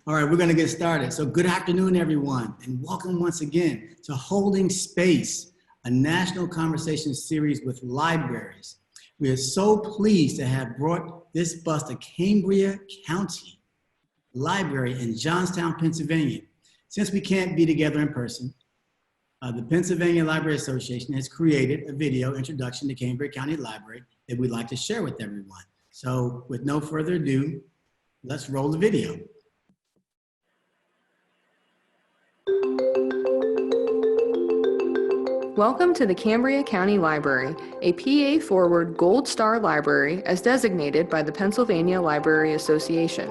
All right, we're going to get started. So good afternoon, everyone, and welcome once again to Holding Space, a national conversation series with libraries. We are so pleased to have brought this bus to Cambria County Library in Johnstown, Pennsylvania. Since we can't be together in person, the Pennsylvania Library Association has created a video introduction to Cambria County Library that we'd like to share with everyone. So with no further ado, let's roll the video. Welcome to the Cambria County Library, a PA-forward Gold Star library as designated by the Pennsylvania Library Association.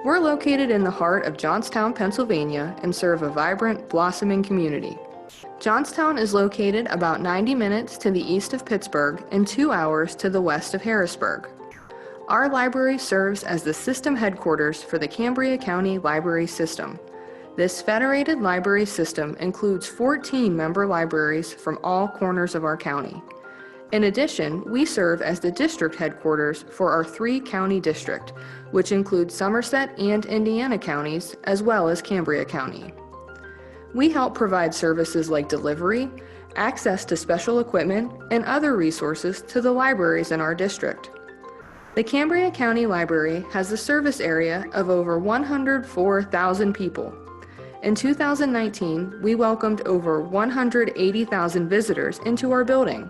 We're located in the heart of Johnstown, Pennsylvania, and serve a vibrant, blossoming community. Johnstown is located about 90 minutes to the east of Pittsburgh and 2 hours to the west of Harrisburg. Our library serves as the system headquarters for the Cambria County Library System. This federated library system includes 14 member libraries from all corners of our county. In addition, we serve as the district headquarters for our 3-county district, which includes Somerset and Indiana counties, as well as Cambria County. We help provide services like delivery, access to special equipment, and other resources to the libraries in our district. The Cambria County Library has a service area of over 104,000 people. In 2019, we welcomed over 180,000 visitors into our building.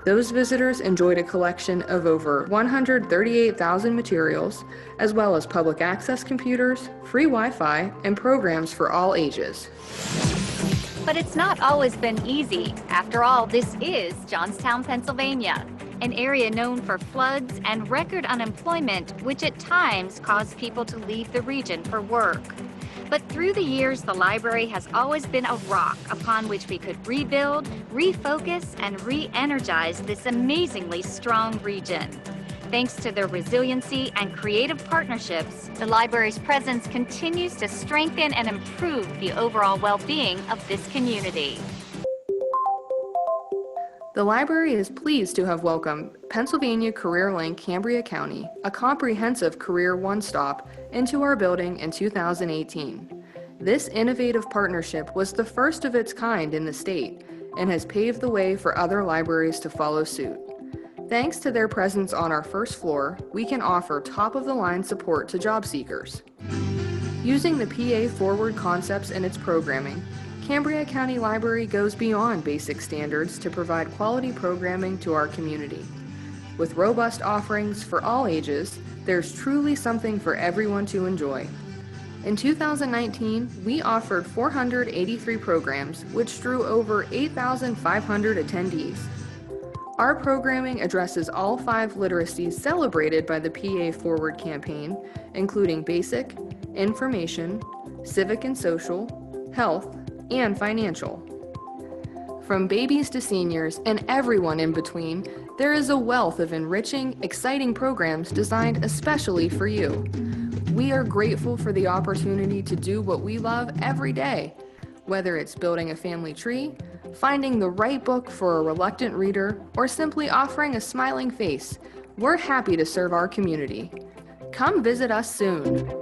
Those visitors enjoyed a collection of over 138,000 materials, as well as public access computers, free Wi-Fi, and programs for all ages. But it's not always been easy. After all, this is Johnstown, Pennsylvania, an area known for floods and record unemployment, which at times caused people to leave the region for work. But through the years, the library has always been a rock upon which we could rebuild, refocus, and re-energize this amazingly strong region. Thanks to their resiliency and creative partnerships, the library's presence continues to strengthen and improve the overall well-being of this community. The library is pleased to have welcomed Pennsylvania CareerLink Cambria County, a comprehensive career one-stop, into our building in 2018. This innovative partnership was the first of its kind in the state and has paved the way for other libraries to follow suit. Thanks to their presence on our first floor, we can offer top-of-the-line support to job seekers. Using the PA-forward concepts in its programming, Cambria County Library goes beyond basic standards to provide quality programming to our community. With robust offerings for all ages, there's truly something for everyone to enjoy. In 2019, we offered 483 programs, which drew over 8,500 attendees. Our programming addresses all 5 literacies celebrated by the PA Forward campaign, including basic, information, civic and social, health, and financial. From babies to seniors and everyone in between, there is a wealth of enriching, exciting programs designed especially for you. We are grateful for the opportunity to do what we love every day, whether it's building a family tree, finding the right book for a reluctant reader, or simply offering a smiling face. We're happy to serve our community. Come visit us soon.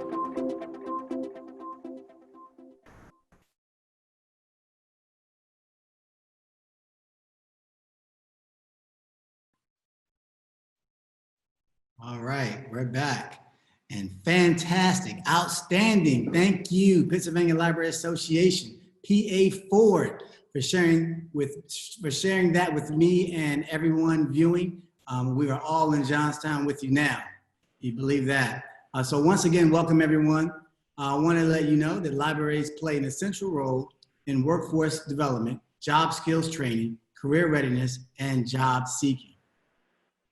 All right, we're back. And fantastic, outstanding. Thank you, Pennsylvania Library Association, PA Forward, for sharing that with me and everyone viewing. We are all in Johnstown with you now. You believe that? So once again, welcome everyone. I want to let you know that libraries play an essential role in workforce development, job skills training, career readiness, and job seeking.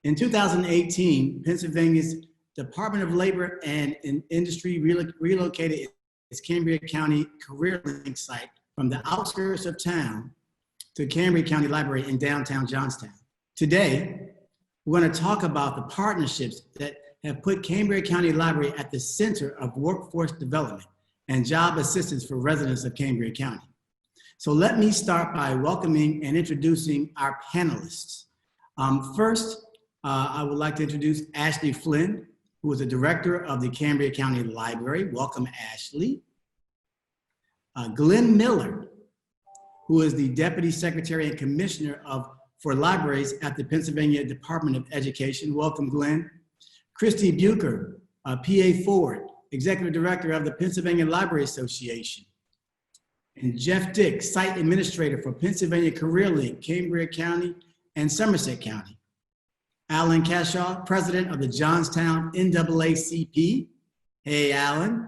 In 2018, Pennsylvania's Department of Labor and Industry relocated its Cambria County CareerLink site from the outskirts of town to Cambria County Library in downtown Johnstown. Today, we're going to talk about the partnerships that have put Cambria County Library at the center of workforce development and job assistance for residents of Cambria County. So let me start by welcoming and introducing our panelists. First, I would like to introduce Ashley Flynn, who is the director of the Cambria County Library. Welcome, Ashley. Glenn Miller, who is the Deputy Secretary and Commissioner for Libraries at the Pennsylvania Department of Education. Welcome, Glenn. Christi Buker, PA Forward, Executive Director of the Pennsylvania Library Association. And Jeff Dick, Site Administrator for Pennsylvania CareerLink, Cambria County and Somerset County. Alan Cashaw, President of the Johnstown NAACP. Hey, Alan.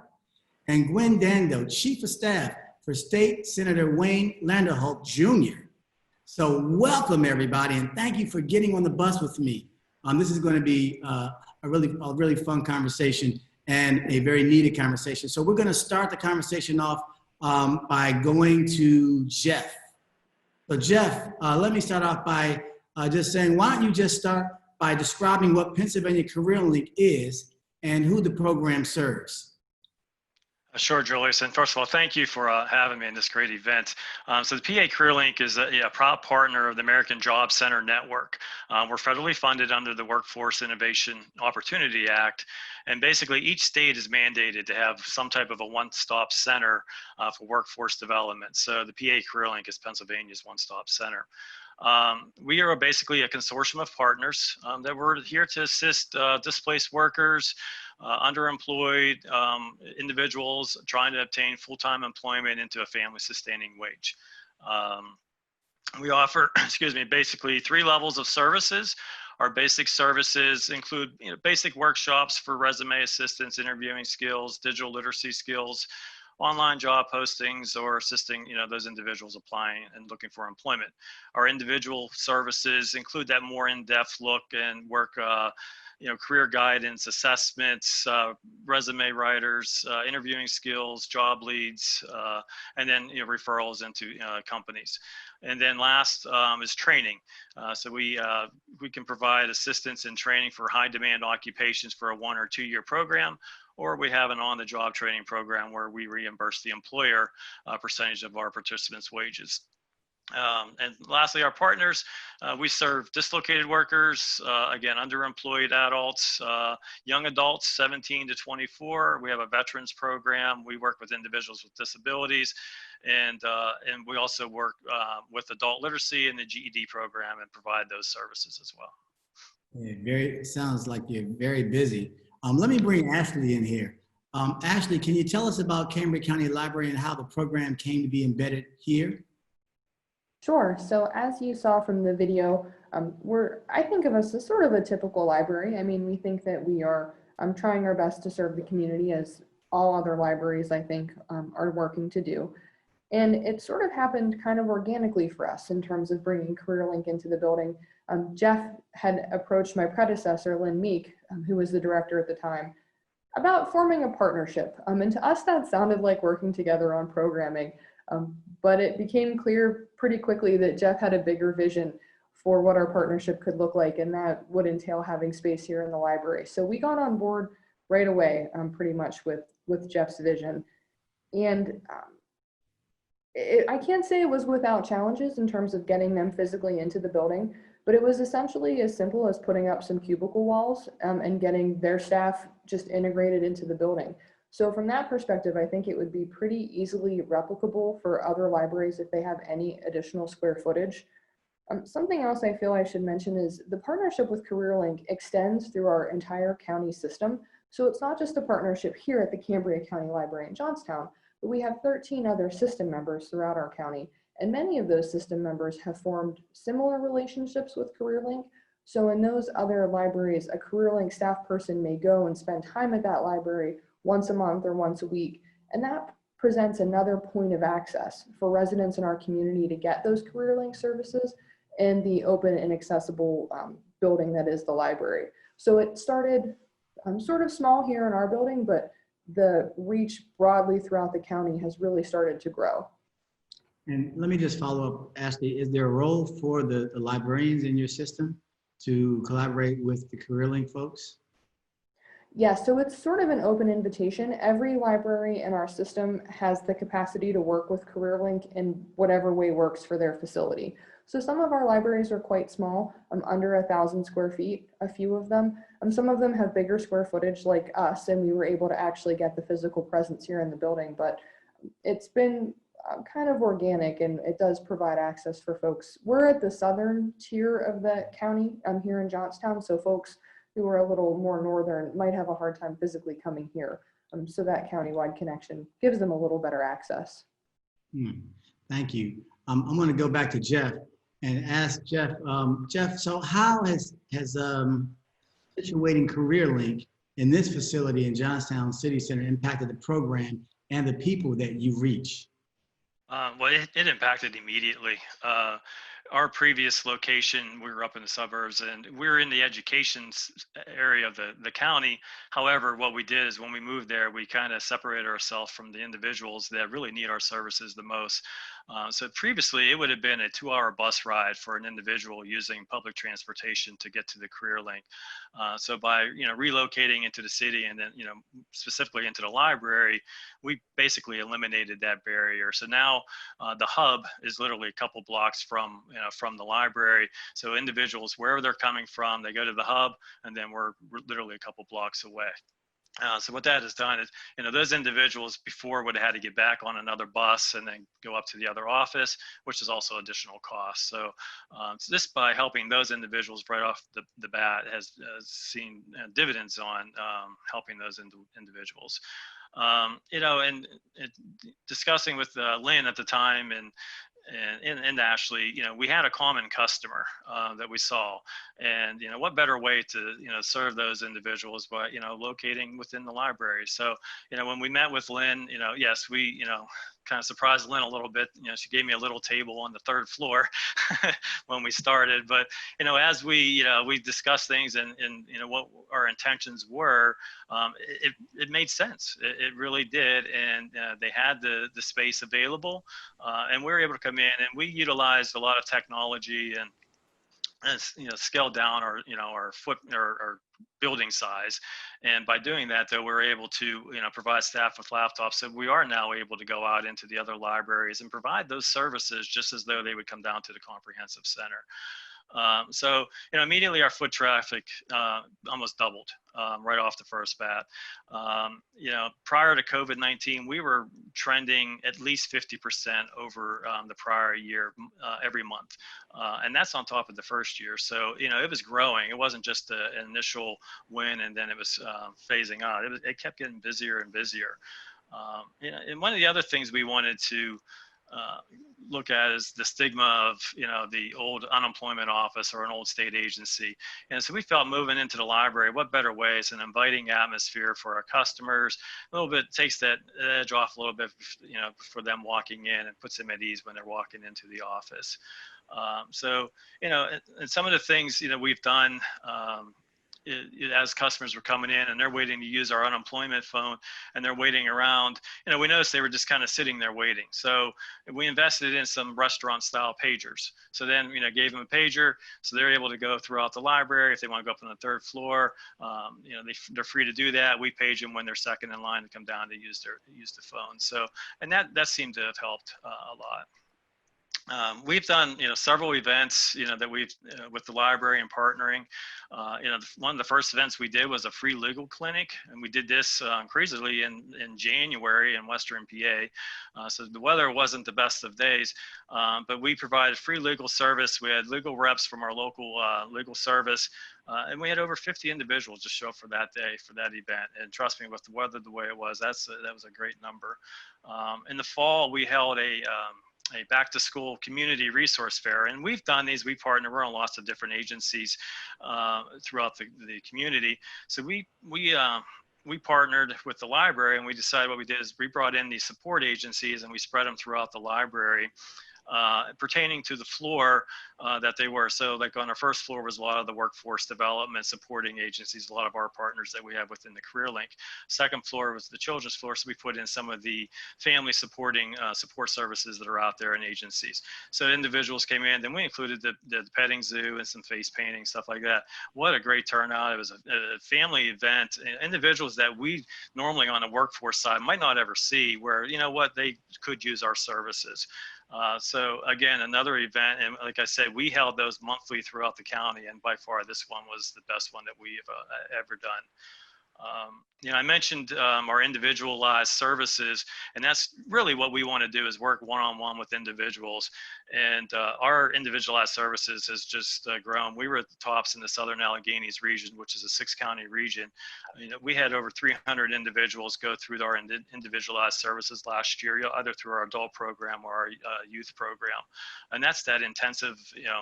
And Gwenn Dando, Chief of Staff for State Senator Wayne Landerholt Jr. So welcome, everybody, and thank you for getting on the bus with me. This is going to be a really fun conversation and a very needed conversation. So we're going to start the conversation off by going to Jeff. So Jeff, let me start off by just saying, why don't you just start by describing what Pennsylvania CareerLink is and who the program serves? Sure, Julius. And first of all, thank you for having me in this great event. So the PA CareerLink is a proud partner of the American Job Center Network. We're federally funded under the Workforce Innovation Opportunity Act. And basically each state is mandated to have some type of a one-stop center for workforce development. So the PA CareerLink is Pennsylvania's one-stop center. We are basically a consortium of partners that we're here to assist displaced workers, underemployed individuals trying to obtain full-time employment into a family-sustaining wage. We offer, basically 3 levels of services. Our basic services include basic workshops for resume assistance, interviewing skills, digital literacy skills, online job postings, or assisting those individuals applying and looking for employment. Our individual services include that more in-depth look and work, career guidance, assessments, resume writers, interviewing skills, job leads, and then referrals into companies. And then last is training. So we can provide assistance and training for high demand occupations for a 1 or 2 year program, or we have an on-the-job training program where we reimburse the employer a percentage of our participants' wages. And lastly, our partners, we serve dislocated workers, again, underemployed adults, young adults, 17 to 24. We have a veterans program. We work with individuals with disabilities, and we also work with adult literacy and the GED program and provide those services as well. Yeah, sounds like you're very busy. Let me bring Ashley in here. Ashley, can you tell us about Cambria County Library and how the program came to be embedded here? Sure. So as you saw from the video, I think of us as sort of a typical library. I mean, we think that we are trying our best to serve the community, as all other libraries, I think, are working to do. And it sort of happened kind of organically for us in terms of bringing CareerLink into the building. Jeff had approached my predecessor, Lynn Meek, who was the director at the time, about forming a partnership. And to us, that sounded like working together on programming. But it became clear pretty quickly that Jeff had a bigger vision for what our partnership could look like, and that would entail having space here in the library. So we got on board right away, pretty much with Jeff's vision. And I can't say it was without challenges in terms of getting them physically into the building, but it was essentially as simple as putting up some cubicle walls and getting their staff just integrated into the building. So from that perspective, I think it would be pretty easily replicable for other libraries if they have any additional square footage. Something else I feel I should mention is the partnership with CareerLink extends through our entire county system. So it's not just a partnership here at the Cambria County Library in Johnstown, but we have 13 other system members throughout our county. And many of those system members have formed similar relationships with CareerLink. So in those other libraries, a CareerLink staff person may go and spend time at that library once a month or once a week. And that presents another point of access for residents in our community to get those CareerLink services in the open and accessible building that is the library. So it started sort of small here in our building, but the reach broadly throughout the county has really started to grow. And let me just follow up, Ashley, is there a role for the librarians in your system to collaborate with the CareerLink folks? Yeah, so it's sort of an open invitation. Every library in our system has the capacity to work with CareerLink in whatever way works for their facility. So some of our libraries are quite small, under 1,000 square feet, a few of them. Some of them have bigger square footage like us, and we were able to actually get the physical presence here in the building, but it's been kind of organic, and it does provide access for folks. We're at the southern tier of the county. I'm here in Johnstown, so folks who are a little more northern might have a hard time physically coming here. So that countywide connection gives them a little better access. Thank you. I'm going to go back to Jeff and ask Jeff. Jeff, so how has situating CareerLink in this facility in Johnstown City Center impacted the program and the people that you reach? Well, it impacted immediately. Our previous location, we were up in the suburbs, and we were in the education area of the county. However, what we did is when we moved there, we kind of separated ourselves from the individuals that really need our services the most. So previously, it would have been a 2-hour bus ride for an individual using public transportation to get to the CareerLink. So by relocating into the city and then specifically into the library, we basically eliminated that barrier. So now the hub is literally a couple blocks from the library. So individuals, wherever they're coming from, they go to the hub, and then we're literally a couple blocks away. So what that has done is, those individuals before would have had to get back on another bus and then go up to the other office, which is also additional cost. So just by helping those individuals right off the bat has seen dividends on helping those individuals. And discussing with Lynn at the time and Ashley, we had a common customer that we saw, and what better way to serve those individuals by locating within the library. So when we met with Lynn, yes, we kind of surprised Lynn a little bit. She gave me a little table on the 3rd floor when we started, but as we discussed things and what our intentions were, it made sense. It really did, and they had the space available, and we were able to come in, and we utilized a lot of technology and scale down our our building size. And by doing that, though, we're able to provide staff with laptops. So we are now able to go out into the other libraries and provide those services just as though they would come down to the comprehensive center. So immediately our foot traffic almost doubled right off the first bat. Prior to COVID-19, we were trending at least 50% over the prior year every month, and that's on top of the first year. So it was growing. It wasn't just an initial win and then it was phasing out. It kept getting busier and busier. And one of the other things we wanted to look at is the stigma of the old unemployment office or an old state agency. And so we felt moving into the library, what better way is an inviting atmosphere for our customers. A little bit takes that edge off a little bit for them walking in, and puts them at ease when they're walking into the office. So and some of the things we've done as customers were coming in and they're waiting to use our unemployment phone and they're waiting around, we noticed they were just kind of sitting there waiting. So we invested in some restaurant style pagers. So then, gave them a pager, so they're able to go throughout the library. If they want to go up on the 3rd floor, they're free to do that. We page them when they're second in line to come down to use the phone. So, and that seemed to have helped a lot. We've done, several events, that we've, with the library and partnering. One of the first events we did was a free legal clinic, and we did this crazily in January in Western PA. So the weather wasn't the best of days, but we provided free legal service. We had legal reps from our local legal service, and we had over 50 individuals just show up for that day, for that event. And trust me, with the weather the way it was, that was a great number. In the fall, we held a back to school community resource fair. And we've done these, we're on lots of different agencies throughout the community. So we partnered with the library, and we decided what we did is we brought in these support agencies and we spread them throughout the library. Pertaining to the floor that they were. So like on our first floor was a lot of the workforce development supporting agencies, a lot of our partners that we have within the CareerLink. Second floor was the children's floor. So we put in some of the family supporting support services that are out there in agencies. So individuals came in, then we included the petting zoo and some face painting, stuff like that. What a great turnout. It was a family event. Individuals that we normally on the workforce side might not ever see, where, they could use our services. So again, another event, and like I said, we held those monthly throughout the county, and by far this one was the best one that we've ever done. I mentioned our individualized services, and that's really what we want to do is work one-on-one with individuals. And our individualized services has just grown. We were at the tops in the Southern Alleghenies region, which is a 6-county region. We had over 300 individuals go through our individualized services last year, either through our adult program or our youth program. And that's that intensive,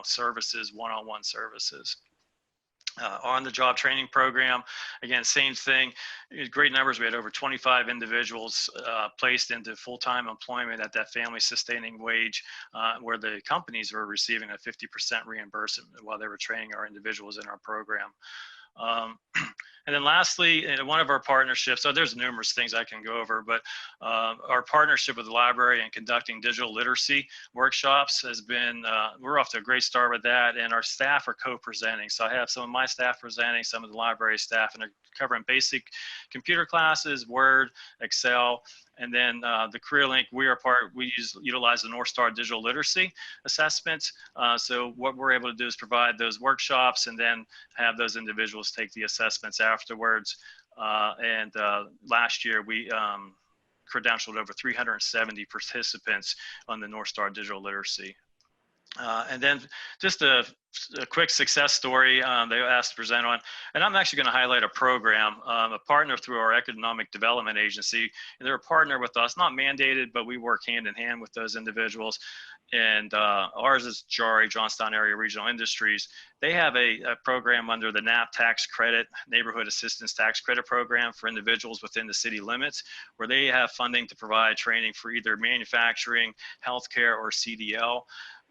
services, one-on-one services. On-the-job training program, again, same thing, great numbers. We had over 25 individuals placed into full-time employment at that family sustaining wage, where the companies were receiving a 50% reimbursement while they were training our individuals in our program. And then lastly, one of our partnerships, so there's numerous things I can go over, but our partnership with the library and conducting digital literacy workshops has been, we're off to a great start with that, and our staff are co-presenting. So I have some of my staff presenting, some of the library staff, and they're covering basic computer classes, Word, Excel, and then the CareerLink, we utilize the North Star digital literacy assessments. So what we're able to do is provide those workshops and then have those individuals take the assessments afterwards. And last year we credentialed over 370 participants on the North Star digital literacy. And then just a quick success story they asked to present on, and I'm actually going to highlight a program, a partner through our economic development agency. And they're a partner with us, not mandated, but we work hand in hand with those individuals. And ours is JARI, Johnstown Area Regional Industries. They have a program under the NAP tax credit, Neighborhood Assistance Tax Credit Program for individuals within the city limits, where they have funding to provide training for either manufacturing, healthcare, or CDL.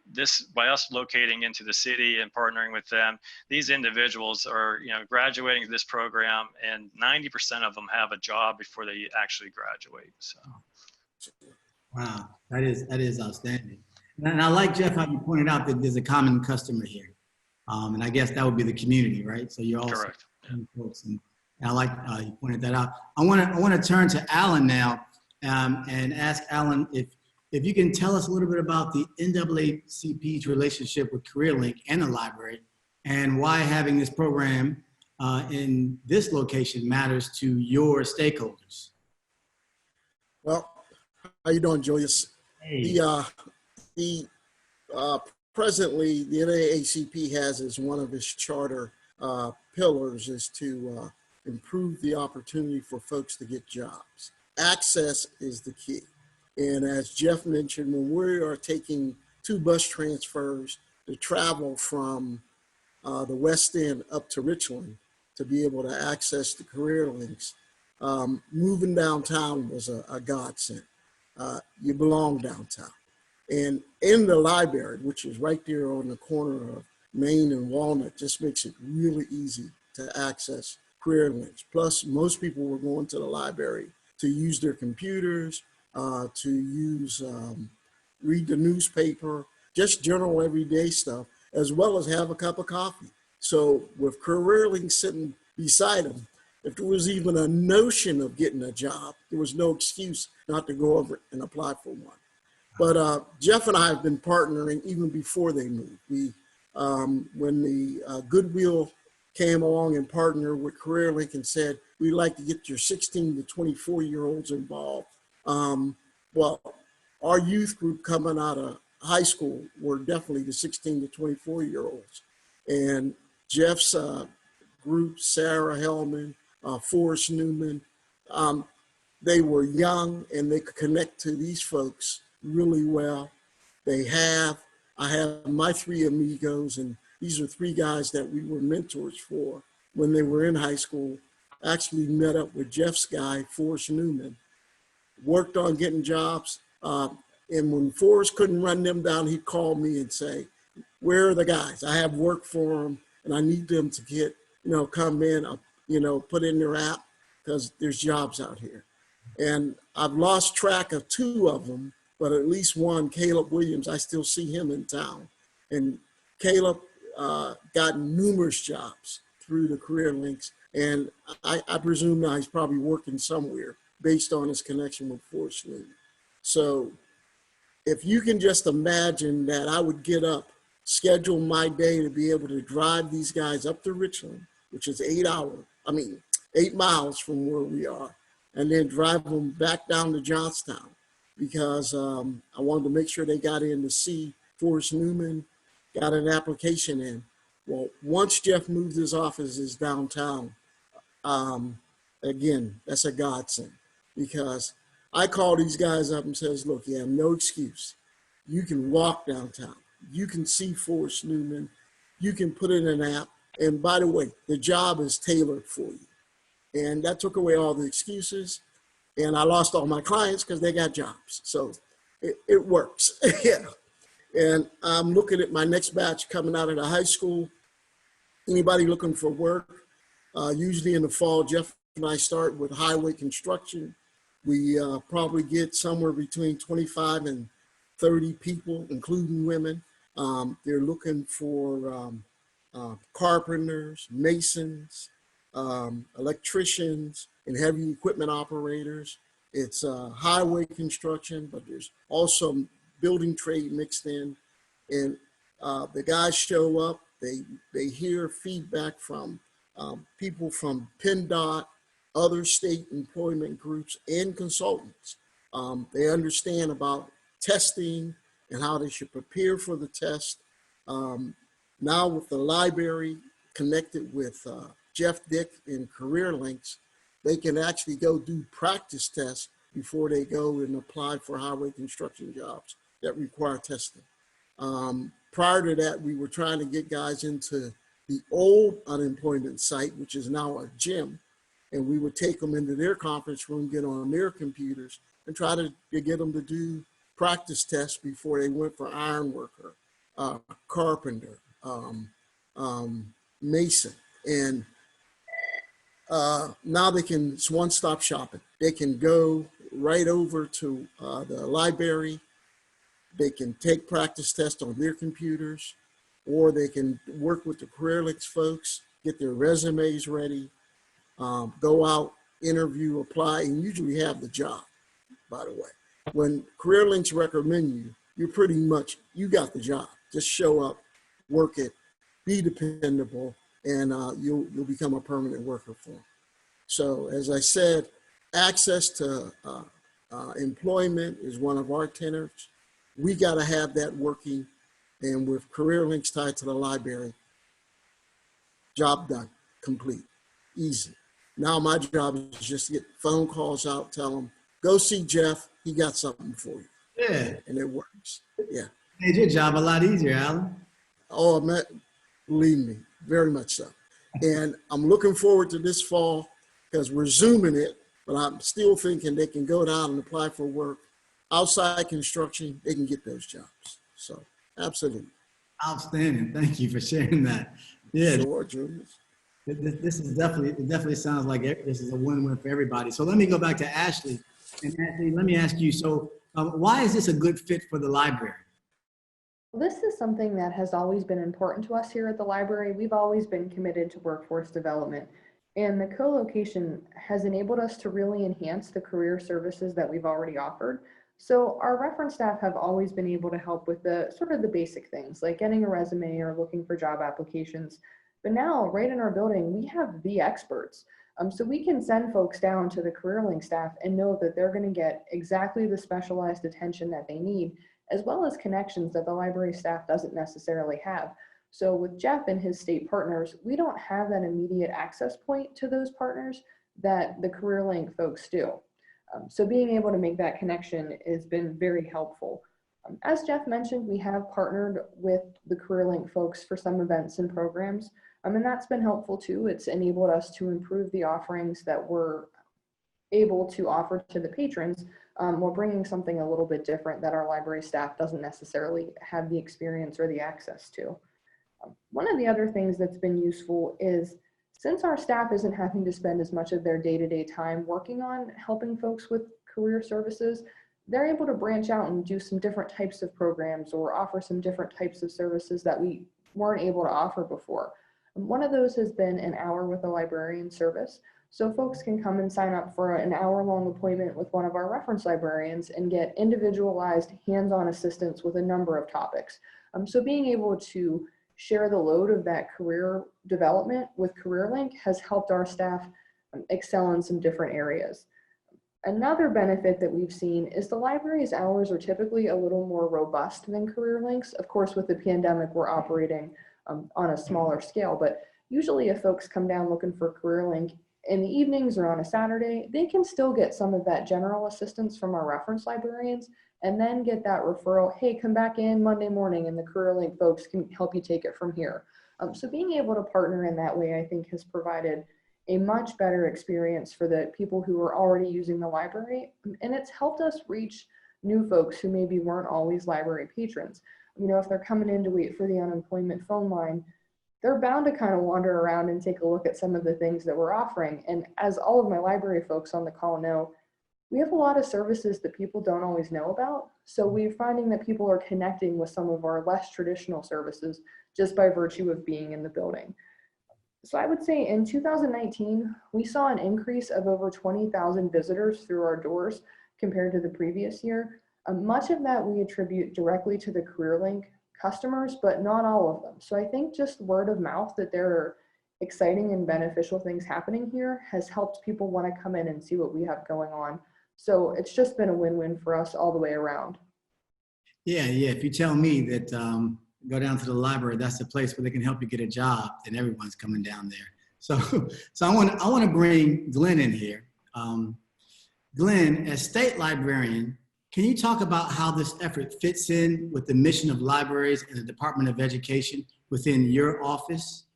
This, by us locating into the city and partnering with them, these individuals are, graduating this program, and 90% of them have a job before they actually graduate. So, Wow, that is outstanding. And I like, Jeff, how you pointed out that there's a common customer here, and I guess that would be the community, right? So you're also correct. folks, and I like you pointed that out. I want to turn to Alan now, and ask Alan if you can tell us a little bit about the NAACP's relationship with CareerLink and the library, and why having this program in this location matters to your stakeholders. Well, how you doing, Julius? Hey. Presently, the NAACP has as one of its charter pillars is to improve the opportunity for folks to get jobs. Access is the key. And as Jeff mentioned, when we are taking 2 bus transfers to travel from the West End up to Richland to be able to access the CareerLinks, moving downtown was a godsend. You belong downtown. And in the library, which is right there on the corner of Main and Walnut, just makes it really easy to access CareerLinks. Plus, most people were going to the library to use their computers, to use, read the newspaper, just general everyday stuff, as well as have a cup of coffee. So with CareerLink sitting beside them, if there was even a notion of getting a job, there was no excuse not to go over and apply for one. But Jeff and I have been partnering even before they moved. We, when the Goodwill came along and partnered with CareerLink and said, we'd like to get your 16 to 24-year-olds involved. Well, our youth group coming out of high school were definitely the 16 to 24-year-olds. And Jeff's group, Sarah Hellman, Forrest Newman, they were young and they could connect to these folks really well. I have my 3 amigos, and these are 3 guys that we were mentors for when they were in high school. Actually met up with Jeff's guy, Forrest Newman, worked on getting jobs. And when Forrest couldn't run them down, he'd call me and say, where are the guys? I have work for them and I need them to get, come in, put in their app because there's jobs out here. And I've lost track of 2 of them, but at least one, Caleb Williams, I still see him in town. And Caleb got numerous jobs through the CareerLinks. And I presume now he's probably working somewhere based on his connection with Forrest Newman. So if you can just imagine that I would get up, schedule my day to be able to drive these guys up to Richland, which is 8 miles from where we are, and then drive them back down to Johnstown because I wanted to make sure they got in to see Forrest Newman, got an application in. Well, once Jeff moved his offices downtown, again, that's a godsend because I call these guys up and says, look, you have no excuse. You can walk downtown. You can see Forrest Newman. You can put in an app. And by the way, the job is tailored for you. And that took away all the excuses. And I lost all my clients because they got jobs. So it works. Yeah. And I'm looking at my next batch coming out of the high school. Anybody looking for work? Usually in the fall, Jeff and I start with highway construction. We probably get somewhere between 25 and 30 people, including women. They're looking for carpenters, masons, electricians, and heavy equipment operators. It's highway construction, but there's also building trade mixed in. And the guys show up, they hear feedback from people from PennDOT, other state employment groups, and consultants. They understand about testing and how they should prepare for the test. Now with the library connected with Jeff Dick and CareerLinks, they can actually go do practice tests before they go and apply for highway construction jobs that require testing. Prior to that, we were trying to get guys into the old unemployment site, which is now a gym, and we would take them into their conference room, get on their computers, and try to get them to do practice tests before they went for iron worker, carpenter, mason. And now they can, it's one-stop shopping. They can go right over to the library. They can take practice tests on their computers, or they can work with the CareerLinks folks, get their resumes ready, go out, interview, apply, and usually have the job, by the way. When CareerLinks recommend you, you're pretty much, you got the job. Just show up, work it, be dependable, and you'll become a permanent worker for them. So as I said, access to employment is one of our tenets. We got to have that working, and with CareerLinks tied to the library, job done, complete, easy. Now my job is just to get phone calls out, tell them, go see Jeff, he got something for you. Yeah. And it works, yeah. Made your job a lot easier, Alan. Oh, man, believe me, very much so. And I'm looking forward to this fall because we're Zooming it, but I'm still thinking they can go down and apply for work. Outside construction, they can get those jobs. So, absolutely. Outstanding. Thank you for sharing that. Yeah. Sure, Julius. This is definitely, it definitely sounds like this is a win-win for everybody. So let me go back to Ashley. And Ashley, let me ask you, so why is this a good fit for the library? This is something that has always been important to us here at the library. We've always been committed to workforce development, and the co-location has enabled us to really enhance the career services that we've already offered. So our reference staff have always been able to help with the sort of the basic things like getting a resume or looking for job applications. But now, right in our building, we have the experts. So we can send folks down to the CareerLink staff and know that they're going to get exactly the specialized attention that they need, as well as connections that the library staff doesn't necessarily have. So with Jeff and his state partners, we don't have that immediate access point to those partners that the CareerLink folks do. So being able to make that connection has been very helpful. As Jeff mentioned, we have partnered with the CareerLink folks for some events and programs, and that's been helpful too. It's enabled us to improve the offerings that we're able to offer to the patrons while bringing something a little bit different that our library staff doesn't necessarily have the experience or the access to. One of the other things that's been useful is, since our staff isn't having to spend as much of their day-to-day time working on helping folks with career services, they're able to branch out and do some different types of programs or offer some different types of services that we weren't able to offer before. One of those has been an hour with a librarian service. So folks can come and sign up for an hour-long appointment with one of our reference librarians and get individualized hands-on assistance with a number of topics. So being able to share the load of that career development with CareerLink has helped our staff excel in some different areas. Another benefit that we've seen is the library's hours are typically a little more robust than CareerLink's. Of course, with the pandemic, we're operating on a smaller scale, but usually if folks come down looking for CareerLink in the evenings or on a Saturday, they can still get some of that general assistance from our reference librarians and then get that referral, hey, come back in Monday morning and the CareerLink folks can help you take it from here. So being able to partner in that way, I think, has provided a much better experience for the people who are already using the library. And it's helped us reach new folks who maybe weren't always library patrons. You know, if they're coming in to wait for the unemployment phone line, they're bound to kind of wander around and take a look at some of the things that we're offering. And as all of my library folks on the call know, we have a lot of services that people don't always know about. So we're finding that people are connecting with some of our less traditional services just by virtue of being in the building. So I would say in 2019, we saw an increase of over 20,000 visitors through our doors compared to the previous year. Much of that we attribute directly to the CareerLink customers, but not all of them. So I think just word of mouth that there are exciting and beneficial things happening here has helped people want to come in and see what we have going on. So it's just been a win-win for us all the way around. Yeah. If you tell me that go down to the library, that's the place where they can help you get a job, then everyone's coming down there. So I want to bring Glenn in here. Glenn, as state librarian, can you talk about how this effort fits in with the mission of libraries and the Department of Education within your office?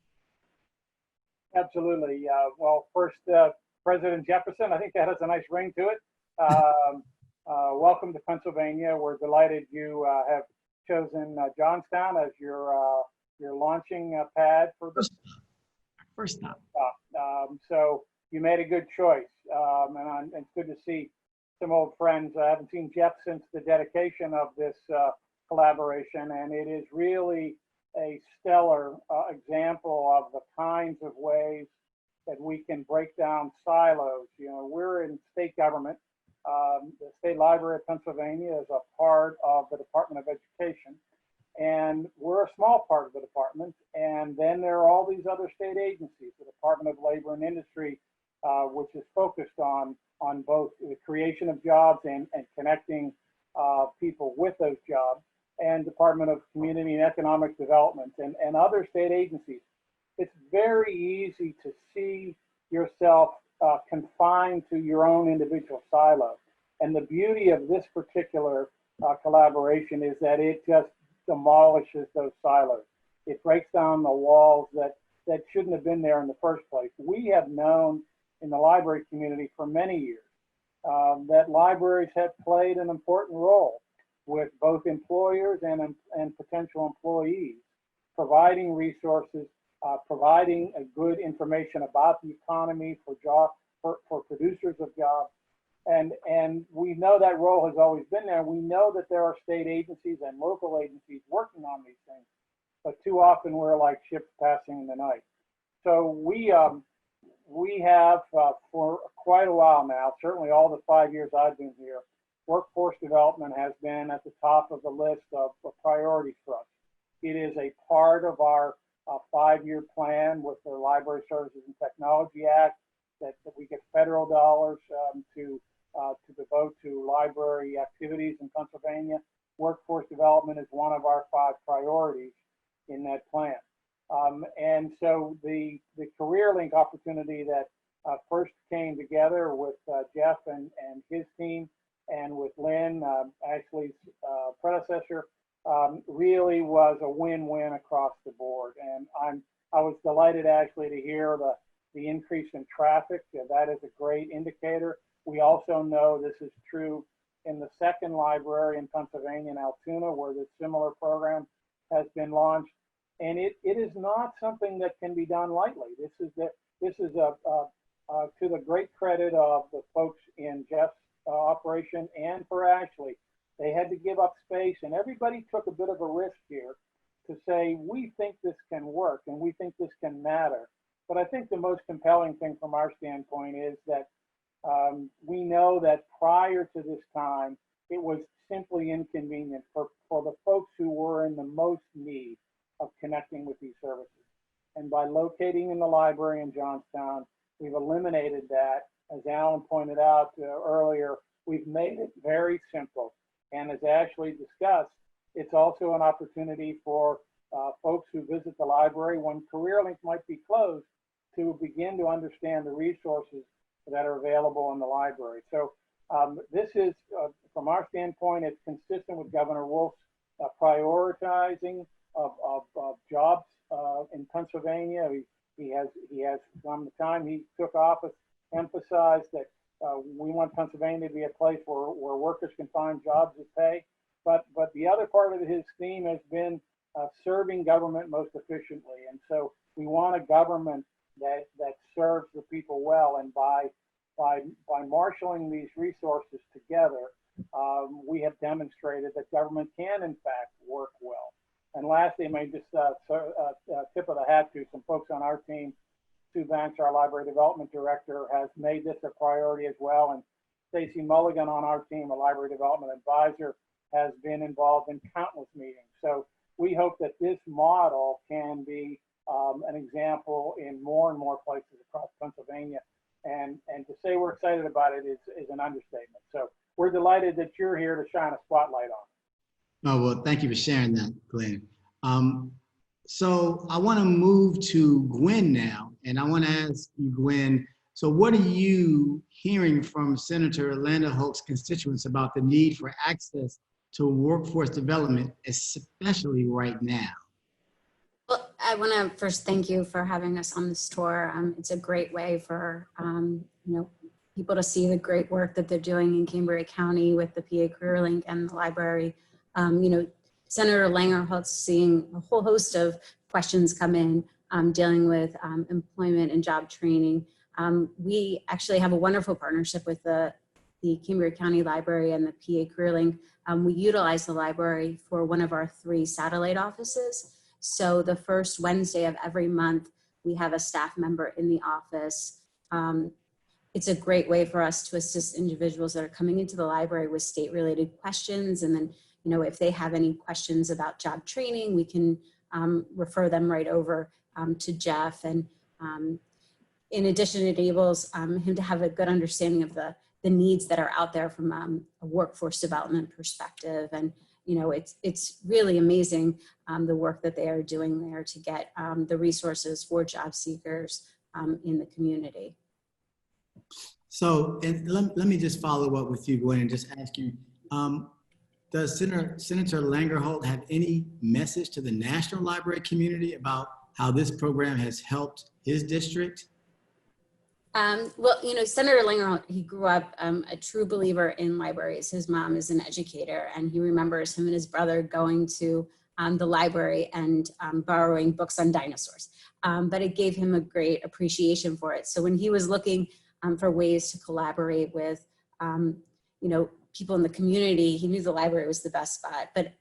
Absolutely. Well, first, President Jefferson, I think that has a nice ring to it. Welcome to Pennsylvania. We're delighted you have chosen Johnstown as your launching pad for the first stop. So you made a good choice, and it's good to see some old friends. I haven't seen Jeff since the dedication of this collaboration, and it is really a stellar example of the kinds of ways that we can break down silos. You know, we're in state government. The State Library of Pennsylvania is a part of the Department of Education, and we're a small part of the department. And then there are all these other state agencies, the Department of Labor and Industry, which is focused on both the creation of jobs and connecting people with those jobs, and Department of Community and Economic Development and other state agencies. It's very easy to see yourself confined to your own individual silo. And the beauty of this particular collaboration is that it just demolishes those silos. It breaks down the walls that shouldn't have been there in the first place. We have known in the library community for many years that libraries have played an important role with both employers and potential employees, providing resources, providing a good information about the economy for producers of jobs. And we know that role has always been there. We know that there are state agencies and local agencies working on these things, but too often we're like ships passing in the night. So we have for quite a while now, certainly all the 5 years I've been here, workforce development has been at the top of the list of priorities for us. It is a part of our 5-year plan with the Library Services and Technology Act that we get federal dollars to devote to library activities in Pennsylvania. Workforce development is one of our 5 priorities in that plan. And so the CareerLink opportunity that first came together with Jeff and his team and with Lynn, Ashley's predecessor, really was a win-win across the board. And I was delighted, Ashley, to hear the increase in traffic. That is a great indicator. We also know this is true in the second library in Pennsylvania, in Altoona, where this similar program has been launched. And it is not something that can be done lightly. This is to the great credit of the folks in Jeff's operation and for Ashley. They had to give up space, and everybody took a bit of a risk here to say, we think this can work and we think this can matter. But I think the most compelling thing from our standpoint is that we know that prior to this time, it was simply inconvenient for the folks who were in the most need of connecting with these services. And by locating in the library in Johnstown, we've eliminated that. As Alan pointed out earlier, we've made it very simple. And as Ashley discussed, it's also an opportunity for folks who visit the library when CareerLink might be closed to begin to understand the resources that are available in the library. So this is, from our standpoint, it's consistent with Governor Wolf's prioritizing of jobs in Pennsylvania. He has, from the time he took office, emphasized that we want Pennsylvania to be a place where workers can find jobs that pay. But the other part of his theme has been serving government most efficiently. And so we want a government that serves the people well. And by marshaling these resources together, we have demonstrated that government can, in fact, work well. And lastly, I may just tip of the hat to some folks on our team. Sue Banks, our library development director, has made this a priority as well. And Stacy Mulligan on our team, a library development advisor, has been involved in countless meetings. So we hope that this model can be an example in more and more places across Pennsylvania. And to say we're excited about it is an understatement. So we're delighted that you're here to shine a spotlight on it. Oh, well, thank you for sharing that, Glenn. So I want to move to Gwenn now, and I want to ask you, Gwenn, so what are you hearing from Senator Landerholt's constituents about the need for access to workforce development, especially right now? Well, I want to first thank you for having us on this tour. It's a great way for people to see the great work that they're doing in Cambria County with the PA CareerLink and the library. Senator Langerholt's seeing a whole host of questions come in dealing with employment and job training. We actually have a wonderful partnership with the Cambria County Library and the PA CareerLink. We utilize the library for one of our 3 satellite offices. So the first Wednesday of every month, we have a staff member in the office. It's a great way for us to assist individuals that are coming into the library with state-related questions. And then, if they have any questions about job training, we can refer them right over to Jeff. And in addition, it enables him to have a good understanding of the needs that are out there from a workforce development perspective. And it's really amazing the work that they are doing there to get the resources for job seekers in the community. So, and let me just follow up with you, Gwenn, and just ask you, does Senator Langerholt have any message to the National Library community about how this program has helped his district? Well, Senator Langerholt, he grew up a true believer in libraries. His mom is an educator, and he remembers him and his brother going to the library and borrowing books on dinosaurs. But it gave him a great appreciation for it. So when he was looking for ways to collaborate with, people in the community, he knew the library was the best spot. But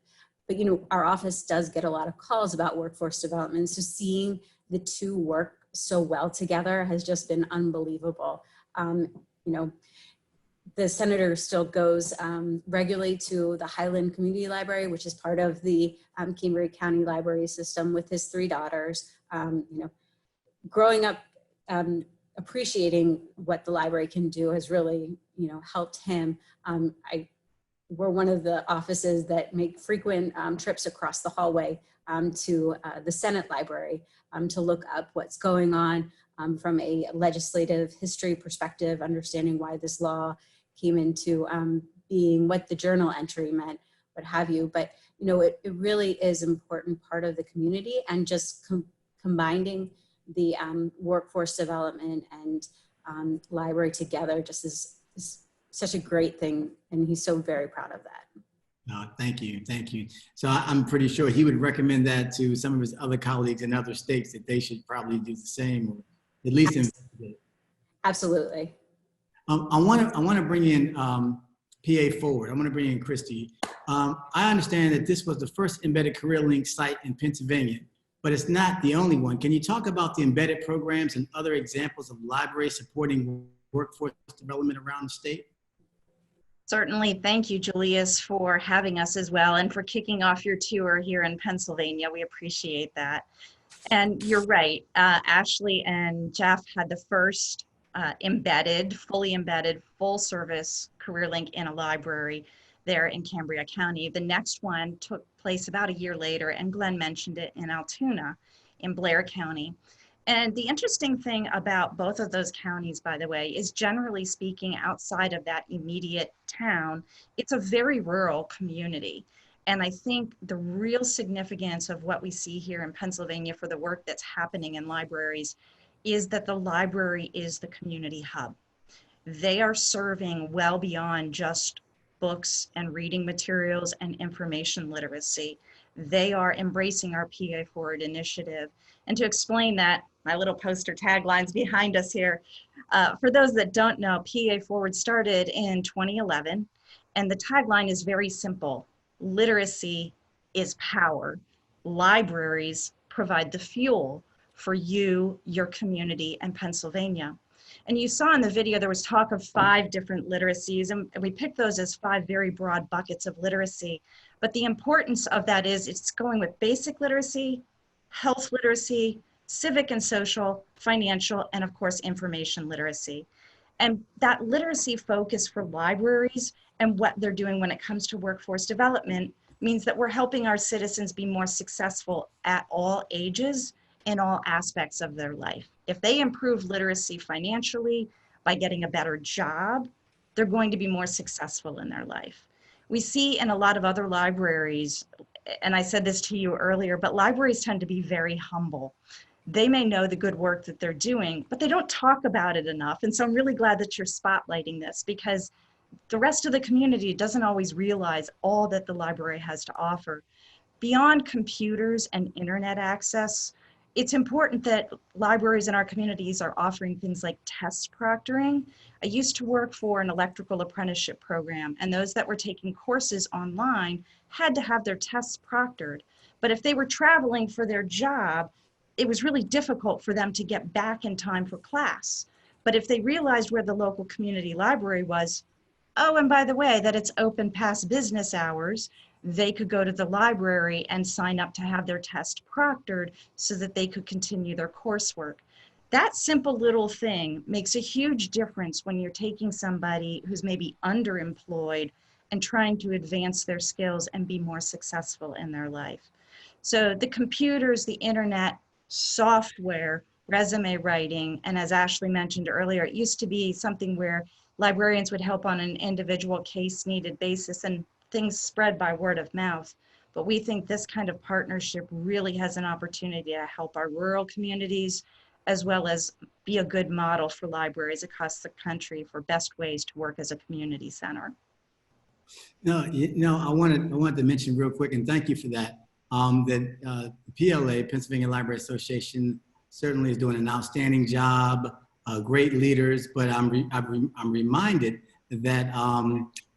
our office does get a lot of calls about workforce development. So seeing the two work so well together has just been unbelievable. The senator still goes regularly to the Highland Community Library, which is part of the Cambria County Library system, with his 3 daughters. Growing up, appreciating what the library can do has really, helped him. We're one of the offices that make frequent trips across the hallway to the Senate Library to look up what's going on from a legislative history perspective, understanding why this law came into being, what the journal entry meant, what have you. But, it really is an important part of the community, and just combining the workforce development and library together just is such a great thing. And he's so very proud of that. Thank you. Thank you. So I'm pretty sure he would recommend that to some of his other colleagues in other states, that they should probably do the same, or at least investigate. Absolutely. I want to bring in PA Forward. I want to bring in Christi. I understand that this was the first embedded CareerLink site in Pennsylvania. but it's not the only one. Can you talk about the embedded programs and other examples of libraries supporting workforce development around the state? Certainly. Thank you, Julius, for having us as well and for kicking off your tour here in Pennsylvania. We appreciate that. And you're right, Ashley and Jeff had the first fully embedded, full service CareerLink in a library there in Cambria County. The next one took place about a year later, and Glenn mentioned it, in Altoona in Blair County. And the interesting thing about both of those counties, by the way, is generally speaking, outside of that immediate town, it's a very rural community. And I think the real significance of what we see here in Pennsylvania for the work that's happening in libraries is that the library is the community hub. They are serving well beyond just books and reading materials and information literacy. They are embracing our PA Forward initiative. And to explain that, my little poster taglines behind us here, for those that don't know, PA Forward started in 2011, and the tagline is very simple. Literacy is power. Libraries provide the fuel for you, your community, and Pennsylvania. And you saw in the video, there was talk of 5 different literacies, and we picked those as 5 very broad buckets of literacy. But the importance of that is it's going with basic literacy, health literacy, civic and social, financial, and of course, information literacy. And that literacy focus for libraries and what they're doing when it comes to workforce development means that we're helping our citizens be more successful at all ages in all aspects of their life. If they improve literacy financially by getting a better job, they're going to be more successful in their life. We see in a lot of other libraries, and I said this to you earlier, but libraries tend to be very humble. They may know the good work that they're doing, but they don't talk about it enough. And so I'm really glad that you're spotlighting this, because the rest of the community doesn't always realize all that the library has to offer. Beyond computers and internet access, it's important that libraries in our communities are offering things like test proctoring. I used to work for an electrical apprenticeship program, and those that were taking courses online had to have their tests proctored. But if they were traveling for their job, it was really difficult for them to get back in time for class. But if they realized where the local community library was, oh, and by the way, that it's open past business hours, they could go to the library and sign up to have their test proctored so that they could continue their coursework. That simple little thing makes a huge difference when you're taking somebody who's maybe underemployed and trying to advance their skills and be more successful in their life. So the computers, the internet, software, resume writing, and as Ashley mentioned earlier, it used to be something where librarians would help on an individual case needed basis, and things spread by word of mouth. But we think this kind of partnership really has an opportunity to help our rural communities, as well as be a good model for libraries across the country for best ways to work as a community center. No, I wanted to mention real quick, and thank you for that, that PLA, Pennsylvania Library Association, certainly is doing an outstanding job, great leaders, but I'm reminded that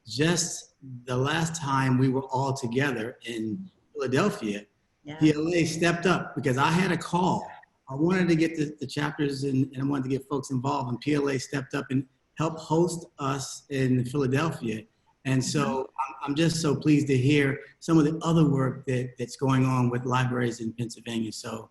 just the last time we were all together in Philadelphia, yeah, PLA stepped up because I had a call. I wanted to get the chapters and I wanted to get folks involved, and PLA stepped up and helped host us in Philadelphia. And so I'm just so pleased to hear some of the other work that's going on with libraries in Pennsylvania. So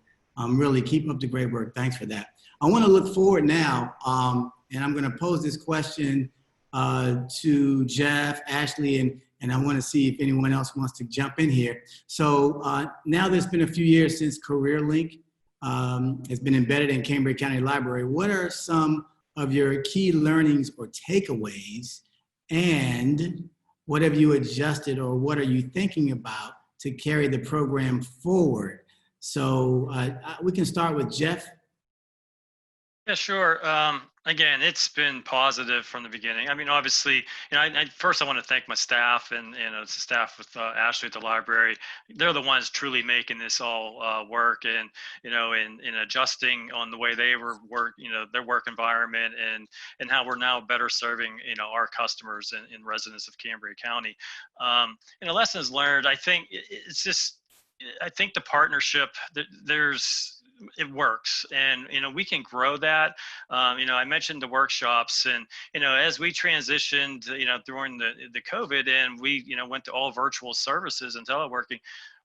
really keep up the great work. Thanks for that. I want to look forward now, and I'm going to pose this question to Jeff, Ashley, and I want to see if anyone else wants to jump in here. So now there's been a few years since CareerLink has been embedded in Cambria County Library. What are some of your key learnings or takeaways, and what have you adjusted or what are you thinking about to carry the program forward? So we can start with Jeff. Yeah, sure. Again, it's been positive from the beginning. I mean, obviously, first I want to thank my staff and the staff with Ashley at the library. They're the ones truly making this all work, and in adjusting on the way they work, their work environment, and how we're now better serving our customers and residents of Cambria County. And the lessons learned, I think it's just, I think the partnership, it works, and we can grow that. I mentioned the workshops, and as we transitioned during the COVID, and we went to all virtual services and teleworking,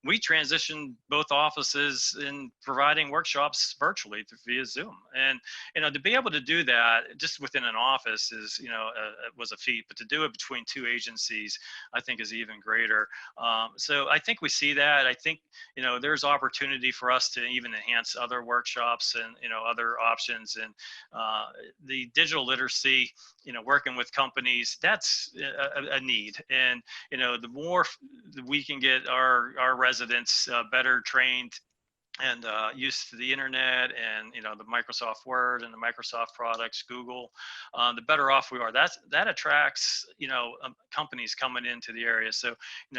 we transitioned both offices in providing workshops virtually via Zoom. And, to be able to do that just within an office is, was a feat, but to do it between two agencies, I think is even greater. So I think we see that. I think, there's opportunity for us to even enhance other workshops and, other options. And the digital literacy, working with companies, that's a need. And, the more we can get our residents better trained and used to the internet and the Microsoft Word and the Microsoft products, Google, the better off we are. That attracts companies coming into the area. So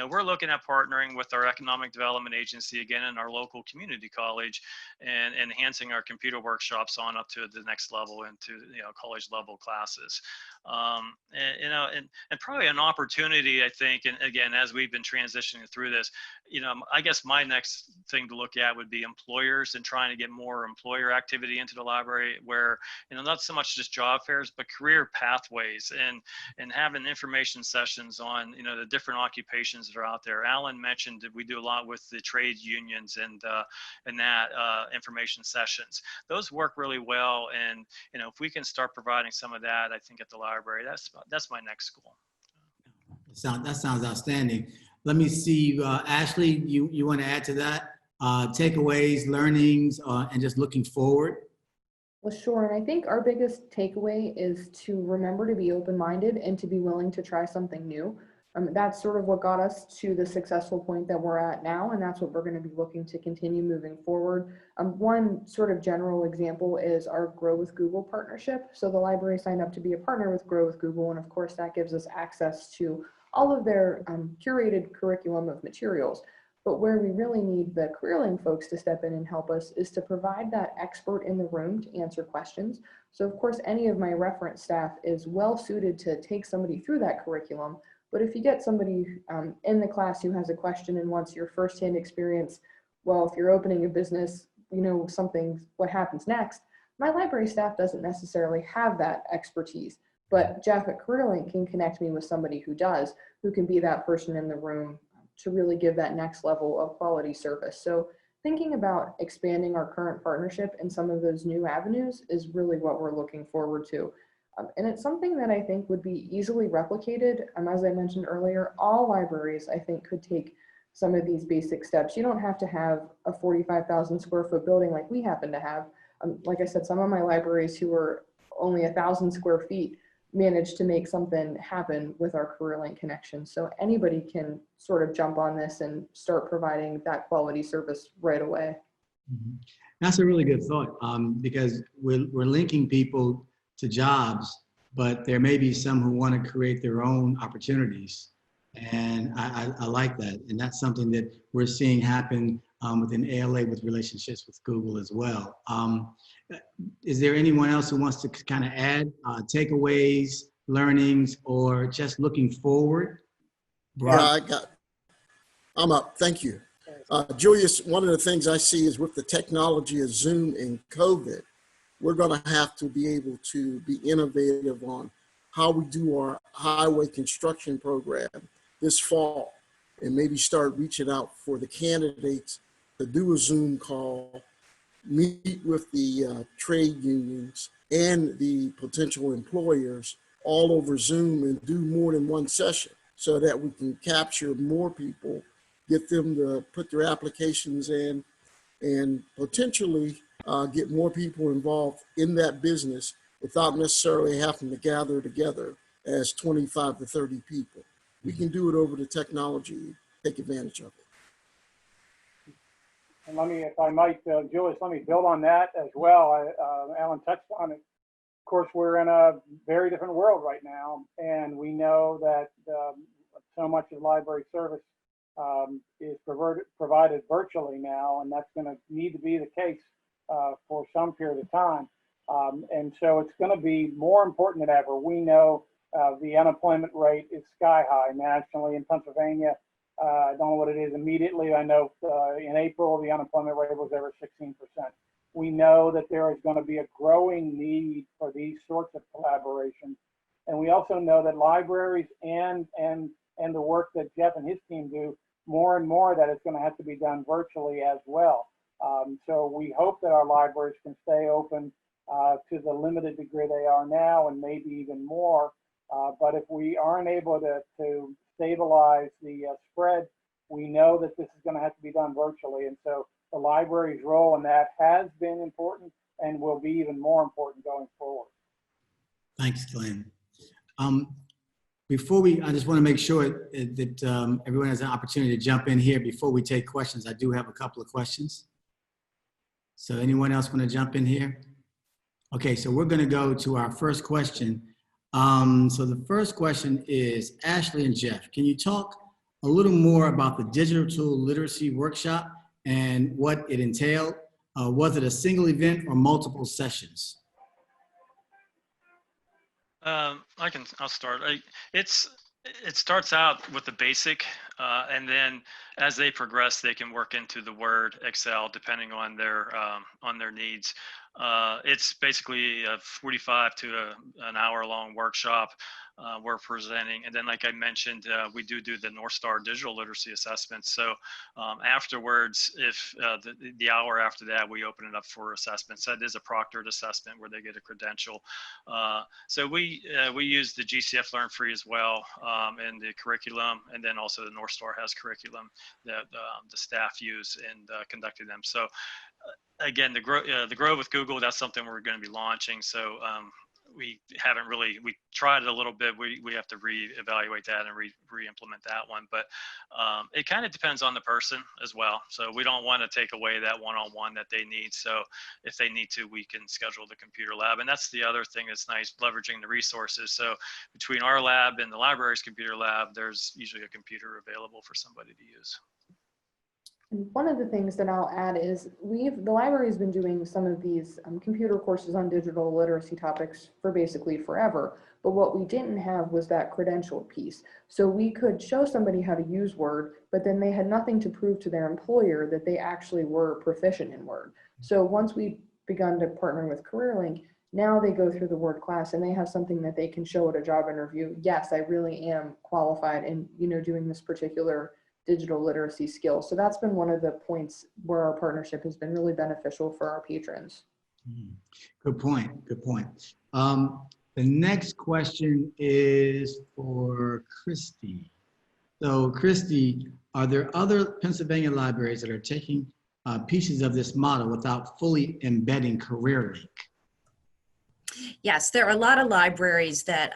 we're looking at partnering with our economic development agency again in our local community college and enhancing our computer workshops on up to the next level into college level classes. And probably an opportunity, I think, and again, as we've been transitioning through this, I guess my next thing to look at would be employers and trying to get more employer activity into the library where, not so much just job fairs, but career pathways and having information sessions on, the different occupations that are out there. Alan mentioned that we do a lot with the trade unions and that information sessions. Those work really well. And, if we can start providing some of that, I think at the library, that's my next goal. That sounds outstanding. Let me see, Ashley, you want to add to that? Takeaways, learnings, and just looking forward? Well, sure. And I think our biggest takeaway is to remember to be open-minded and to be willing to try something new. That's sort of what got us to the successful point that we're at now, and that's what we're going to be looking to continue moving forward. One sort of general example is our Grow with Google partnership. So the library signed up to be a partner with Grow with Google, and of course that gives us access to all of their curated curriculum of materials. But where we really need the CareerLink folks to step in and help us is to provide that expert in the room to answer questions. So of course, any of my reference staff is well suited to take somebody through that curriculum. But if you get somebody in the class who has a question and wants your firsthand experience, well, if you're opening a business, what happens next, my library staff doesn't necessarily have that expertise. But Jeff at CareerLink can connect me with somebody who does, who can be that person in the room to really give that next level of quality service. So thinking about expanding our current partnership in some of those new avenues is really what we're looking forward to. And it's something that I think would be easily replicated. As I mentioned earlier, all libraries, I think, could take some of these basic steps. You don't have to have a 45,000 square foot building like we happen to have. Like I said, some of my libraries who are only 1,000 square feet managed to make something happen with our CareerLink connection. So anybody can sort of jump on this and start providing that quality service right away. Mm-hmm. That's a really good thought, because we're linking people to jobs, but there may be some who want to create their own opportunities. And I like that. And that's something that we're seeing happen within ALA with relationships with Google as well. Is there anyone else who wants to kind of add takeaways, learnings, or just looking forward? Yeah, I'm up. Thank you. Julius, one of the things I see is with the technology of Zoom and COVID, we're going to have to be able to be innovative on how we do our highway construction program this fall, and maybe start reaching out for the candidates to do a Zoom call, meet with the trade unions and the potential employers all over Zoom and do more than one session so that we can capture more people, get them to put their applications in, and potentially get more people involved in that business without necessarily having to gather together as 25 to 30 people. We can do it over the technology, take advantage of it. And let me, if I might, Julius, let me build on that as well. Alan touched on it. Of course, we're in a very different world right now, and we know that so much of library service is provided virtually now, and that's going to need to be the case for some period of time. And so it's going to be more important than ever. We know the unemployment rate is sky high nationally in Pennsylvania. I don't know what it is immediately. I know in April, the unemployment rate was over 16%. We know that there is going to be a growing need for these sorts of collaborations. And we also know that libraries and the work that Jeff and his team do, more and more that it's going to have to be done virtually as well. So we hope that our libraries can stay open to the limited degree they are now and maybe even more. But if we aren't able to stabilize the spread, we know that this is going to have to be done virtually. And so the library's role in that has been important and will be even more important going forward. Thanks, Glenn. Before I just want to make sure that everyone has an opportunity to jump in here before we take questions. I do have a couple of questions. So anyone else want to jump in here? Okay, so we're going to go to our first question. So the first question is, Ashley and Jeff, can you talk a little more about the digital literacy workshop and what it entailed? Was it a single event or multiple sessions? I'll start. It starts out with the basic, and then as they progress, they can work into the Word, Excel, depending on their needs. It's basically a 45 to an hour-long workshop we're presenting, and then, like I mentioned, we do the North Star digital literacy assessment. So afterwards, if the hour after that, we open it up for assessments. That is a proctored assessment where they get a credential. So we use the GCF Learn Free as well in the curriculum, and then also the North Star has curriculum that the staff use in conducting them. So again, the Grow with Google, that's something we're going to be launching. So we tried it a little bit. We have to reevaluate that and re-implement that one. But it kind of depends on the person as well. So we don't want to take away that one-on-one that they need. So if they need to, we can schedule the computer lab. And that's the other thing that's nice, leveraging the resources. So between our lab and the library's computer lab, there's usually a computer available for somebody to use. And one of the things that I'll add is the library has been doing some of these computer courses on digital literacy topics for basically forever. But what we didn't have was that credentialed piece. So we could show somebody how to use Word, but then they had nothing to prove to their employer that they actually were proficient in Word. So once we begun to partner with CareerLink, now they go through the Word class and they have something that they can show at a job interview. Yes, I really am qualified in, doing this particular digital literacy skill. So that's been one of the points where our partnership has been really beneficial for our patrons. Good point. Good point. The next question is for Christi. So Christi, are there other Pennsylvania libraries that are taking pieces of this model without fully embedding CareerLink? Yes, there are a lot of libraries that,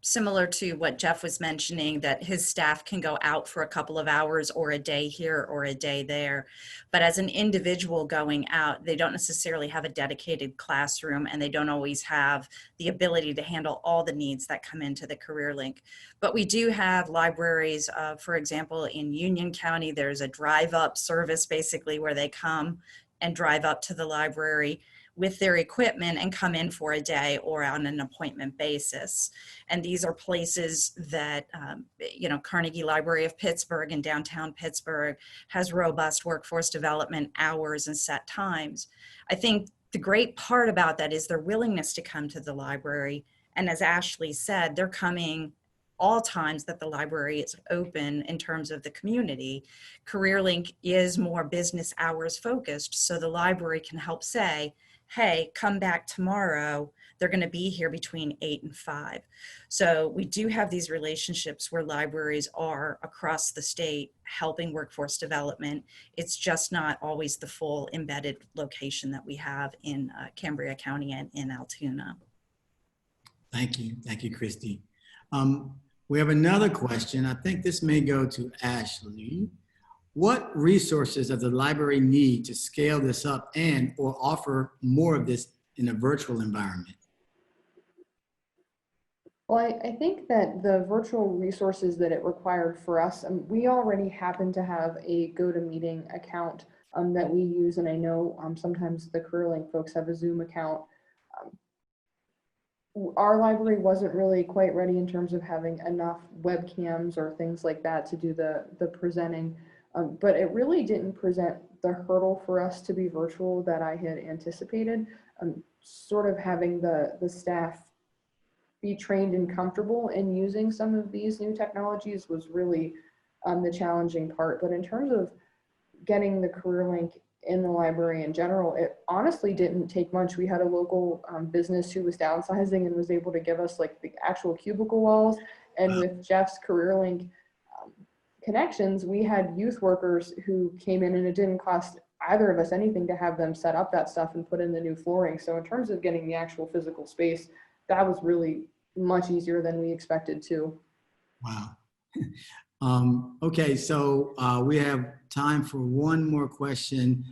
similar to what Jeff was mentioning, that his staff can go out for a couple of hours or a day here or a day there. But as an individual going out, they don't necessarily have a dedicated classroom, and they don't always have the ability to handle all the needs that come into the CareerLink. But we do have libraries, for example, in Union County, there's a drive-up service basically where they come and drive up to the library with their equipment and come in for a day or on an appointment basis. And these are places that, Carnegie Library of Pittsburgh in downtown Pittsburgh has robust workforce development hours and set times. I think the great part about that is their willingness to come to the library. And as Ashley said, they're coming all times that the library is open in terms of the community. CareerLink is more business hours focused, so the library can help say, hey, come back tomorrow. They're going to be here between 8 and 5. So we do have these relationships where libraries are across the state helping workforce development. It's just not always the full embedded location that we have in Cambria County and in Altoona. Thank you. Thank you, Christi. We have another question. I think this may go to Ashley. What resources does the library need to scale this up and or offer more of this in a virtual environment? Well, I think that the virtual resources that it required for us, we already happen to have a GoToMeeting account that we use. And I know sometimes the CareerLink folks have a Zoom account. our library wasn't really quite ready in terms of having enough webcams or things like that to do the presenting. But it really didn't present the hurdle for us to be virtual that I had anticipated. Sort of having the staff be trained and comfortable in using some of these new technologies was really the challenging part. But in terms of getting the CareerLink in the library in general, it honestly didn't take much. We had a local business who was downsizing and was able to give us like the actual cubicle walls. And with Jeff's CareerLink connections, we had youth workers who came in, and it didn't cost either of us anything to have them set up that stuff and put in the new flooring. So in terms of getting the actual physical space, that was really much easier than we expected to. Wow. Okay, so we have time for one more question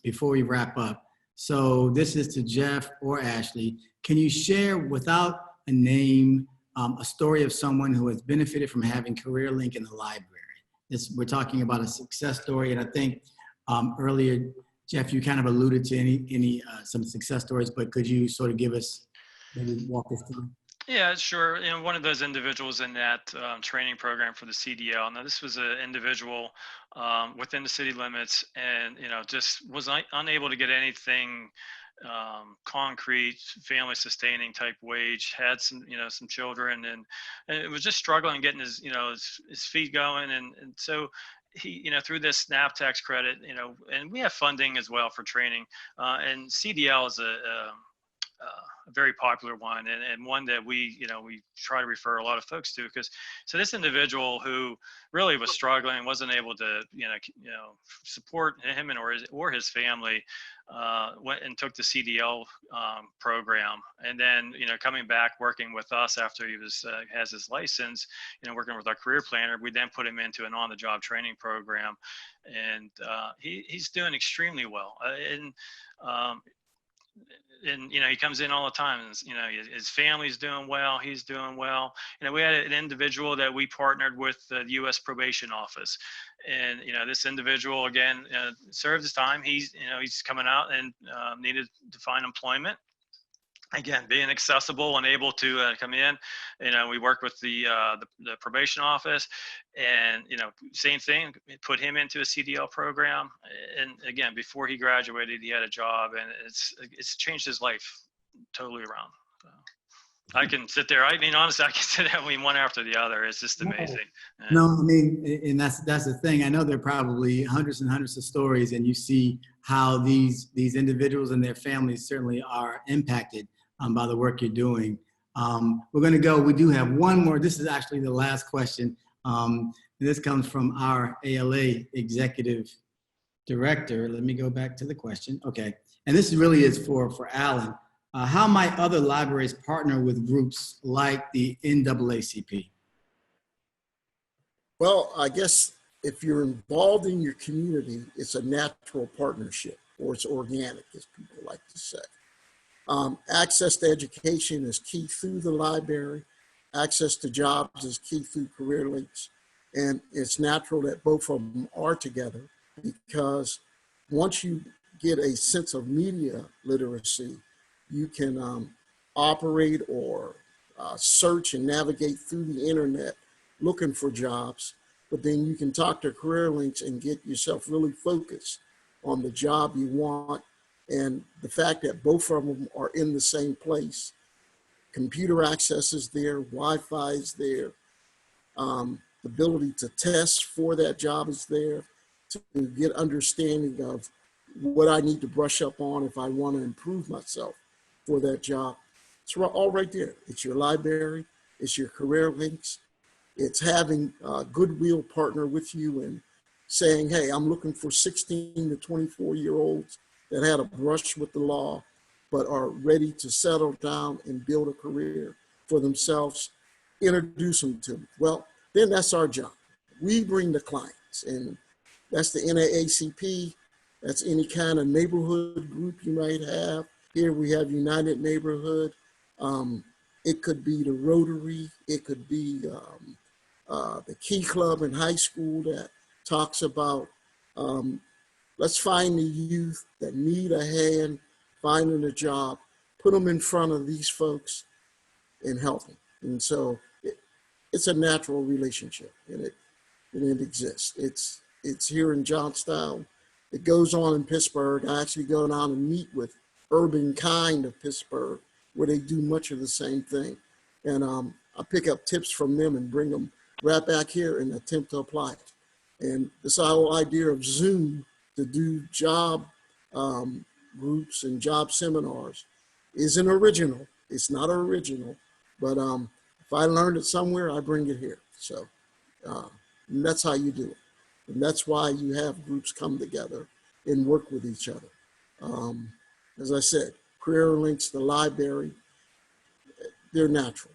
before we wrap up. So this is to Jeff or Ashley. Can you share, without a name, a story of someone who has benefited from having CareerLink in the library? We're talking about a success story, and I think earlier, Jeff, you kind of alluded to some success stories, but could you sort of give us, maybe walk us through? Yeah, sure. You know, one of those individuals in that training program for the CDL. Now, this was an individual within the city limits, and just was unable to get anything concrete, family sustaining type wage. Had some children, and it was just struggling getting his feet going, and so he, through this SNAP tax credit, and we have funding as well for training, and CDL is a very popular one, and one that we try to refer a lot of folks to, because so this individual who really was struggling, wasn't able to support him or his family, went and took the CDL program, and then coming back working with us after he has his license, working with our career planner, we then put him into an on-the-job training program, and he's doing extremely well, and he comes in all the time, and his family's doing well, he's doing well. We had an individual that we partnered with the U.S. Probation Office, and this individual again served his time. He's coming out and needed to find employment. Again, being accessible and able to come in, we worked with the probation office, and same thing, put him into a CDL program, and again, before he graduated, he had a job, and it's changed his life totally around. So I can sit there. I mean, honestly, I can sit there one after the other. It's just amazing. No, I mean, and that's the thing. I know there are probably hundreds and hundreds of stories, and you see how these individuals and their families certainly are impacted by the work you're doing. We're going to go. We do have one more. This is actually the last question. This comes from our ALA Executive Director. Let me go back to the question. Okay. And this really is for Alan. How might other libraries partner with groups like the NAACP? Well, I guess if you're involved in your community, it's a natural partnership, or it's organic, as people like to say. Access to education is key through the library. Access to jobs is key through CareerLinks. And it's natural that both of them are together, because once you get a sense of media literacy, you can operate or search and navigate through the internet looking for jobs, but then you can talk to CareerLinks and get yourself really focused on the job you want. And the fact that both of them are in the same place, computer access is there, Wi-Fi is there, the ability to test for that job is there, to get understanding of what I need to brush up on if I want to improve myself for that job. It's all right there. It's your library, it's your CareerLinks, it's having Goodwill partner with you and saying, hey, I'm looking for 16 to 24-year-olds that had a brush with the law, but are ready to settle down and build a career for themselves. Introduce them to them. Well, then that's our job. We bring the clients, and that's the NAACP. That's any kind of neighborhood group you might have. Here we have United Neighborhood. It could be the Rotary. It could be the Key Club in high school that talks about let's find the youth that need a hand finding a job, put them in front of these folks and help them. And so it's a natural relationship, and it exists. It's here in Johnstown. It goes on in Pittsburgh. I actually go down and meet with urban kind of Pittsburgh, where they do much of the same thing. And I pick up tips from them and bring them right back here and attempt to apply it. And this whole idea of Zoom to do job groups and job seminars isn't original. It's not original, but if I learned it somewhere, I bring it here. So and that's how you do it. And that's why you have groups come together and work with each other. As I said, CareerLinks, the library, they're natural.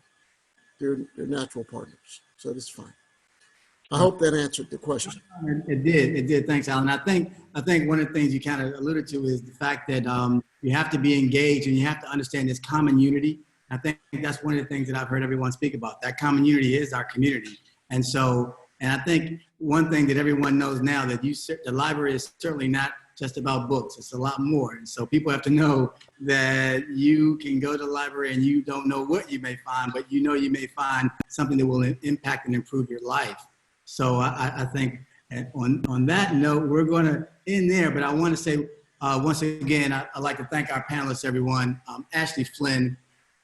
They're natural partners. So that's fine. I hope that answered the question. It did. Thanks, Alan. I think one of the things you kind of alluded to is the fact that you have to be engaged and you have to understand this common unity. I think that's one of the things that I've heard everyone speak about. That common unity is our community. And I think one thing that everyone knows now that the library is certainly not just about books. It's a lot more. And so people have to know that you can go to the library and you don't know what you may find, but you know you may find something that will impact and improve your life. So I think on that note, we're going to end there, but I want to say once again, I'd like to thank our panelists, everyone. Ashley Flynn,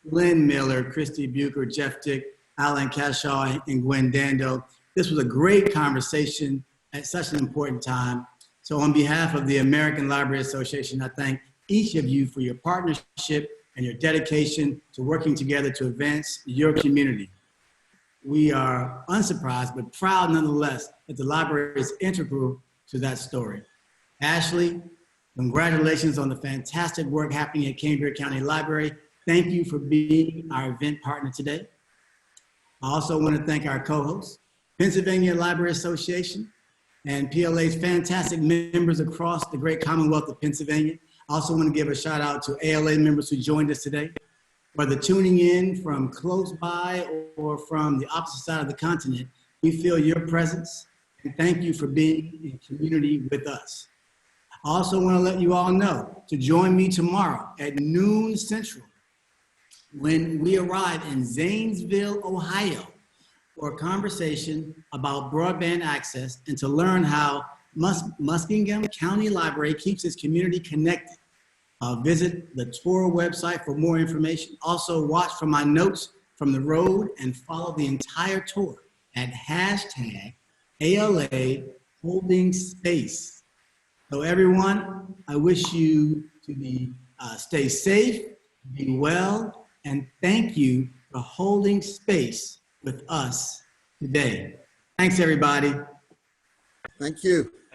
Lynn Miller, Christi Buker, Jeff Dick, Alan Cashaw, and Gwenn Dando. This was a great conversation at such an important time. So on behalf of the American Library Association, I thank each of you for your partnership and your dedication to working together to advance your community. We are unsurprised, but proud nonetheless that the library is integral to that story. Ashley, congratulations on the fantastic work happening at Cambria County Library. Thank you for being our event partner today. I also want to thank our co-hosts, Pennsylvania Library Association, and PLA's fantastic members across the great Commonwealth of Pennsylvania. I also want to give a shout out to ALA members who joined us today, whether tuning in from close by or from the opposite side of the continent. We feel your presence and thank you for being in community with us. I also want to let you all know to join me tomorrow at noon Central when we arrive in Zanesville, Ohio, for a conversation about broadband access and to learn how Muskingum County Library keeps its community connected. Visit the tour website for more information. Also watch for my notes from the road and follow the entire tour at #ALA Holding Space. So everyone, I wish you to stay safe, be well, and thank you for holding space with us today. Thanks, everybody. Thank you.